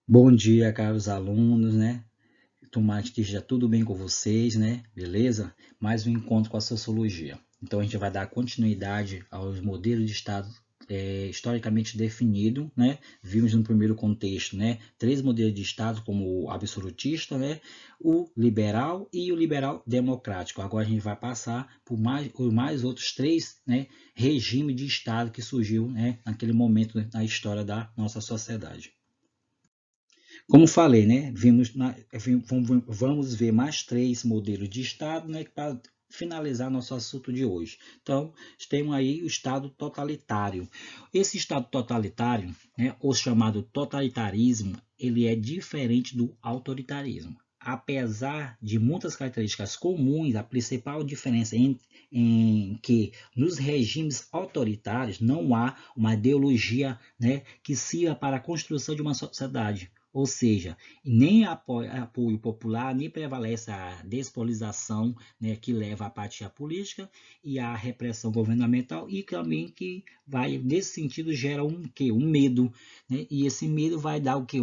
Bom dia, caros alunos, né? Tomara que esteja tudo bem com vocês, né? Beleza? Mais um encontro com a sociologia. Então, a gente vai dar continuidade aos modelos de Estado historicamente definido, né? Vimos no primeiro contexto, né? Três modelos de Estado, como o absolutista, né? O liberal e o liberal democrático. Agora a gente vai passar por mais outros três, né? Regimes de Estado que surgiu, né? Naquele momento na história da nossa sociedade. Como falei, né, vamos ver mais três modelos de Estado, né, para finalizar nosso assunto de hoje. Então, temos aí o Estado totalitário. Esse Estado totalitário, né, ou chamado totalitarismo, ele é diferente do autoritarismo. Apesar de muitas características comuns, a principal diferença em que nos regimes autoritários não há uma ideologia, né, que sirva para a construção de uma sociedade, ou seja, nem apoio popular, nem prevalece a despolitização, né, que leva à apatia política e à repressão governamental, e também que vai, nesse sentido, gera um medo, né, e esse medo vai dar o que?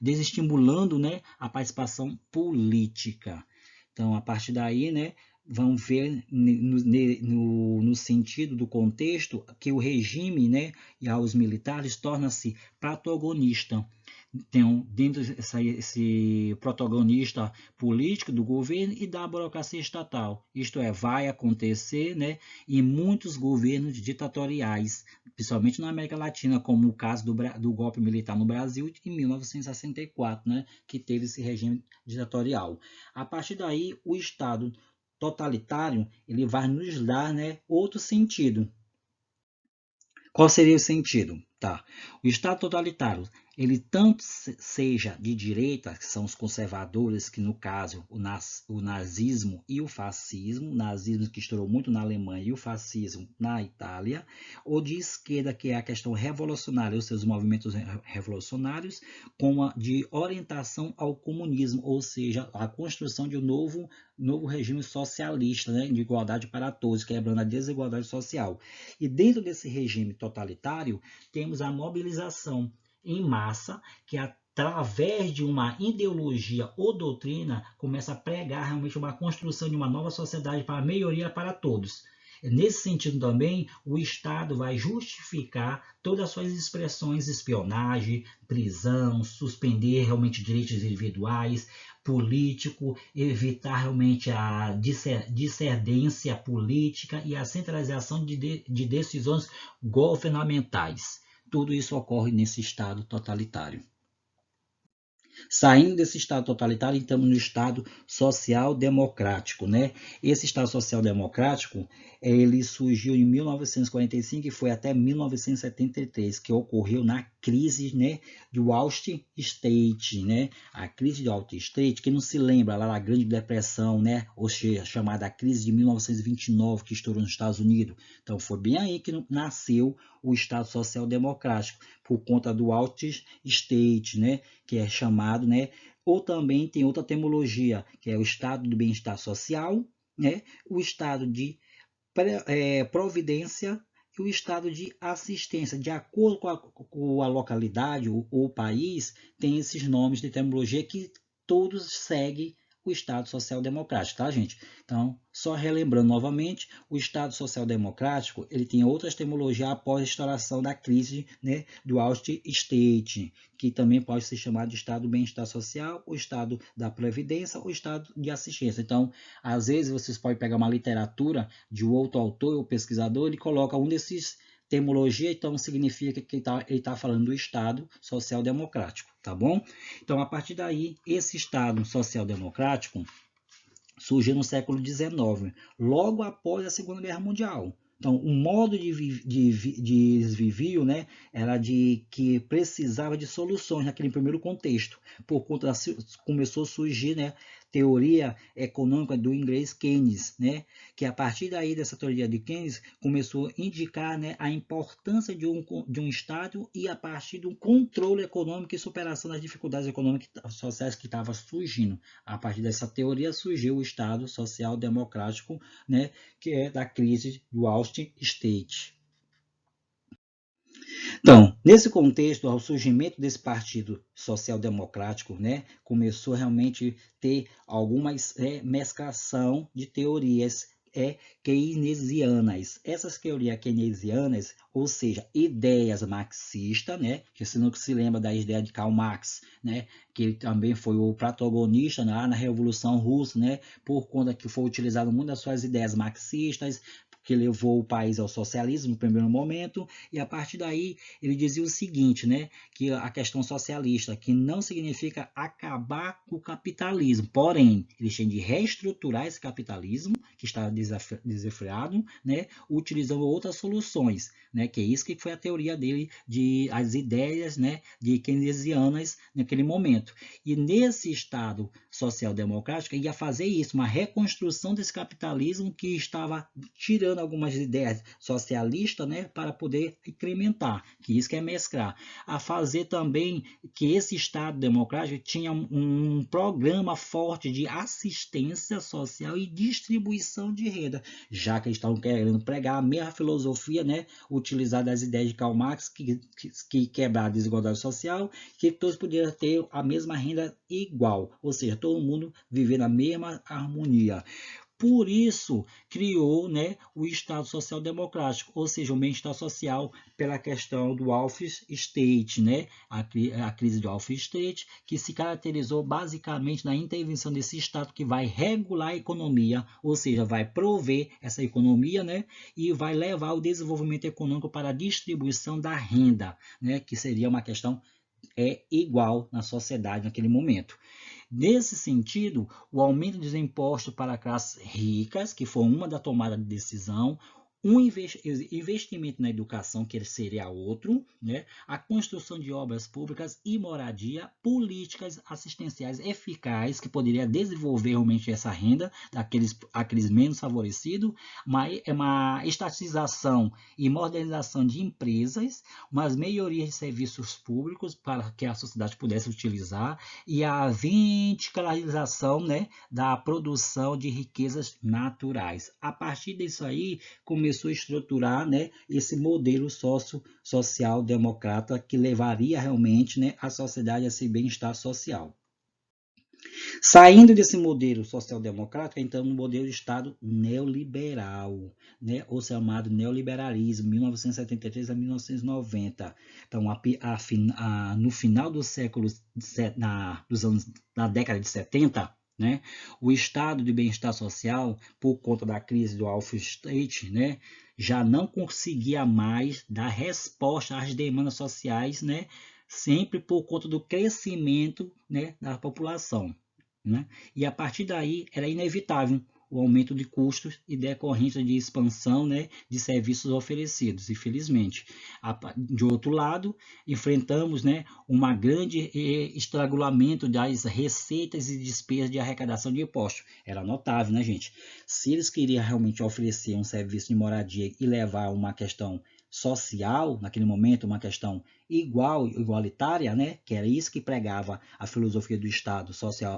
Desestimulando, né, a participação política. Então, a partir daí, né, vamos ver no sentido do contexto que o regime, né, e aos militares torna-se protagonista, tem dentro esse protagonista político do governo e da burocracia estatal. Isto é, vai acontecer, né, em muitos governos ditatoriais, principalmente na América Latina, como o caso do golpe militar no Brasil em 1964, né, que teve esse regime ditatorial. A partir daí, o Estado totalitário ele vai nos dar, né, outro sentido. Qual seria o sentido? Tá. O Estado totalitário, ele tanto seja de direita, que são os conservadores, que no caso o nazismo e o fascismo, o nazismo que estourou muito na Alemanha e o fascismo na Itália, ou de esquerda, que é a questão revolucionária, os seus movimentos revolucionários, com a de orientação ao comunismo, ou seja, a construção de um novo regime socialista, né, de igualdade para todos, quebrando a desigualdade social. E dentro desse regime totalitário, temos a mobilização em massa, que através de uma ideologia ou doutrina começa a pregar realmente uma construção de uma nova sociedade para a melhoria para todos. Nesse sentido também, o Estado vai justificar todas as suas expressões, espionagem, prisão, suspender realmente direitos individuais, político, evitar realmente a discernência política e a centralização de decisões governamentais. Tudo isso ocorre nesse Estado totalitário. Saindo desse Estado totalitário, estamos no Estado social-democrático, né? Esse Estado social-democrático, ele surgiu em 1945 e foi até 1973, que ocorreu na crise, né, do Wall Street, né? A crise do Wall Street, que não se lembra lá da Grande Depressão, né? Ou seja, chamada crise de 1929, que estourou nos Estados Unidos. Então, foi bem aí que nasceu o Estado social-democrático, por conta do Wall Street, né? Que é chamado, né? Ou também tem outra terminologia, que é o estado do bem-estar social, né? O estado de providência e o estado de assistência. De acordo com a localidade ou o país, tem esses nomes de terminologia que todos seguem o Estado Social Democrático, tá, gente? Então, só relembrando novamente, o Estado Social Democrático ele tem outras terminologias após a instauração da crise, né, do Wall Street, que também pode ser chamado de Estado do Bem-Estar Social, o Estado da Previdência, o Estado de Assistência. Então, às vezes, vocês podem pegar uma literatura de outro autor ou pesquisador e coloca um desses termologia, então significa que ele tá falando do Estado social-democrático, tá bom? Então, a partir daí, esse Estado social-democrático surgiu no século XIX, logo após a Segunda Guerra Mundial. Então, o modo de desvio, né, era de que precisava de soluções naquele primeiro contexto, por conta da, começou a surgir, né, teoria econômica do inglês Keynes, né, que a partir daí dessa teoria de Keynes começou a indicar, né, a importância de um Estado e a partir do controle econômico e superação das dificuldades econômicas e sociais que estavam surgindo. A partir dessa teoria surgiu o Estado Social Democrático, né, que é da crise do Wall Street. Então, nesse contexto, ao surgimento desse partido social-democrático, né, começou realmente ter algumas mesclação de teorias keynesianas. Essas teorias keynesianas, ou seja, ideias marxistas, né, que se não se lembra da ideia de Karl Marx, né, que ele também foi o protagonista lá na Revolução Russa, né, por conta que foi utilizado muito das suas ideias marxistas, que levou o país ao socialismo no primeiro momento, e a partir daí ele dizia o seguinte, né, que a questão socialista, que não significa acabar com o capitalismo, porém, eles têm de reestruturar esse capitalismo, que está desafiado, né, utilizando outras soluções, né, que é isso que foi a teoria dele, de as ideias, né, de keynesianas naquele momento. E nesse Estado social-democrático, ia fazer isso, uma reconstrução desse capitalismo que estava tirando algumas ideias socialistas, né, para poder incrementar, que isso que é mesclar. A fazer também que esse Estado democrático tinha um programa forte de assistência social e distribuição de renda, já que eles estavam querendo pregar a mesma filosofia, né, utilizar das ideias de Karl Marx, que quebrar a desigualdade social, que todos podiam ter a mesma renda igual, ou seja, todo mundo viver na mesma harmonia. Por isso, criou, né, o Estado Social Democrático, ou seja, o bem-estar social pela questão do welfare state, né, a crise do welfare state, que se caracterizou basicamente na intervenção desse Estado que vai regular a economia, ou seja, vai prover essa economia, né, e vai levar o desenvolvimento econômico para a distribuição da renda, né, que seria uma questão igual na sociedade naquele momento. Nesse sentido, o aumento dos impostos para classes ricas, que foi uma da tomada de decisão, um investimento na educação, que seria outro, né? A construção de obras públicas e moradia, políticas assistenciais eficazes, que poderia desenvolver realmente essa renda daqueles menos favorecidos, uma estatização e modernização de empresas, umas melhorias de serviços públicos para que a sociedade pudesse utilizar, e a verticalização, né, da produção de riquezas naturais. A partir disso aí, começou a estruturar, né, esse modelo social democrata que levaria realmente, né, a sociedade a esse bem-estar social. Saindo desse modelo social-democrático, então, no modelo de Estado neoliberal, né, ou chamado neoliberalismo, 1973 a 1990. Então, no final do século, na década de 70, né, o estado de bem-estar social, por conta da crise do welfare state, né, já não conseguia mais dar resposta às demandas sociais, né, sempre por conta do crescimento, né, da população. Né? E a partir daí era inevitável o aumento de custos e decorrência de expansão, né, de serviços oferecidos, infelizmente. De outro lado, enfrentamos, né, uma grande estrangulamento das receitas e despesas de arrecadação de impostos. Era notável, né, gente? Se eles queriam realmente oferecer um serviço de moradia e levar uma questão social, naquele momento, uma questão igualitária, né? Que era isso que pregava a filosofia do Estado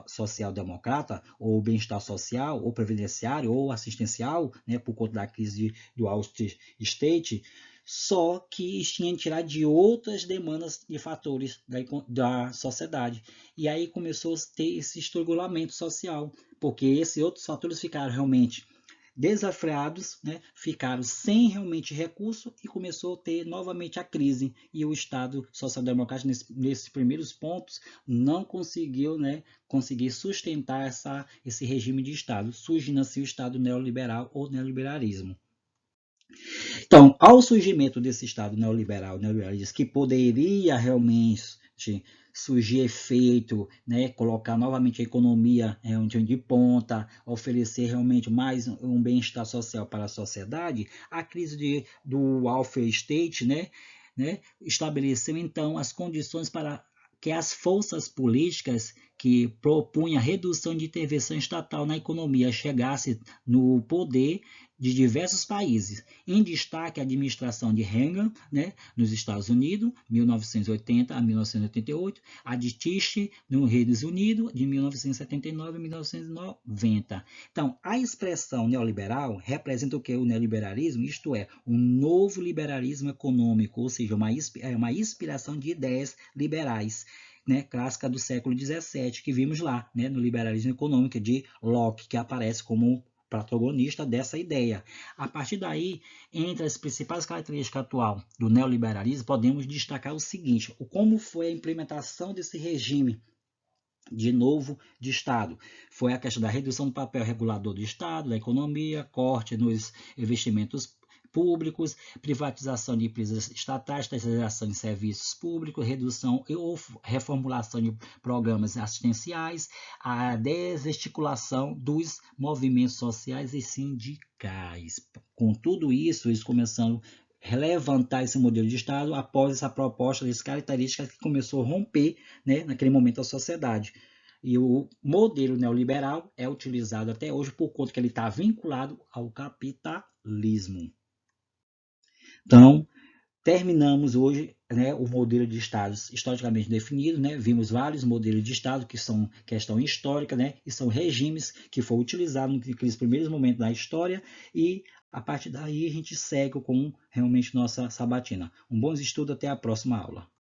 social-democrata, ou bem-estar social, ou previdenciário, ou assistencial, né? Por conta da crise do welfare state, só que tinha que tirar de outras demandas e fatores da sociedade. E aí começou a ter esse estrangulamento social, porque esses outros fatores ficaram realmente desafiados, né, ficaram sem realmente recurso e começou a ter novamente a crise. E o Estado social-democrático, nesses primeiros pontos, não conseguiu, né, conseguir sustentar esse regime de Estado, surgindo assim o Estado neoliberal ou neoliberalismo. Então, ao surgimento desse Estado neoliberalista, que poderia realmente surgir efeito, né, colocar novamente a economia de ponta, oferecer realmente mais um bem-estar social para a sociedade, a crise do welfare state, né, estabeleceu então as condições para que as forças políticas que propunham a redução de intervenção estatal na economia chegassem no poder, de diversos países, em destaque a administração de Reagan, né, nos Estados Unidos, 1980 a 1988, a de Thatcher, nos Reino Unido, de 1979 a 1990. Então, a expressão neoliberal representa o que? O neoliberalismo, isto é, um novo liberalismo econômico, ou seja, uma inspiração de ideias liberais, né, clássica do século XVII, que vimos lá, né, no liberalismo econômico de Locke, que aparece como protagonista dessa ideia. A partir daí, entre as principais características atual do neoliberalismo, podemos destacar o seguinte: como foi a implementação desse regime de novo de Estado. Foi a questão da redução do papel regulador do Estado, da economia, corte nos investimentos públicos, privatização de empresas estatais, terceirização de serviços públicos, redução ou reformulação de programas assistenciais, a desesticulação dos movimentos sociais e sindicais. Com tudo isso, eles começando a levantar esse modelo de Estado após essa proposta das características que começou a romper, né, naquele momento a sociedade. E o modelo neoliberal é utilizado até hoje por conta que ele está vinculado ao capitalismo. Então, terminamos hoje, né, o modelo de estados historicamente definido, né? Vimos vários modelos de estado que são questão histórica, né? E são regimes que foram utilizados naqueles primeiros momentos da história e a partir daí a gente segue com realmente nossa sabatina. Um bom estudo, até a próxima aula.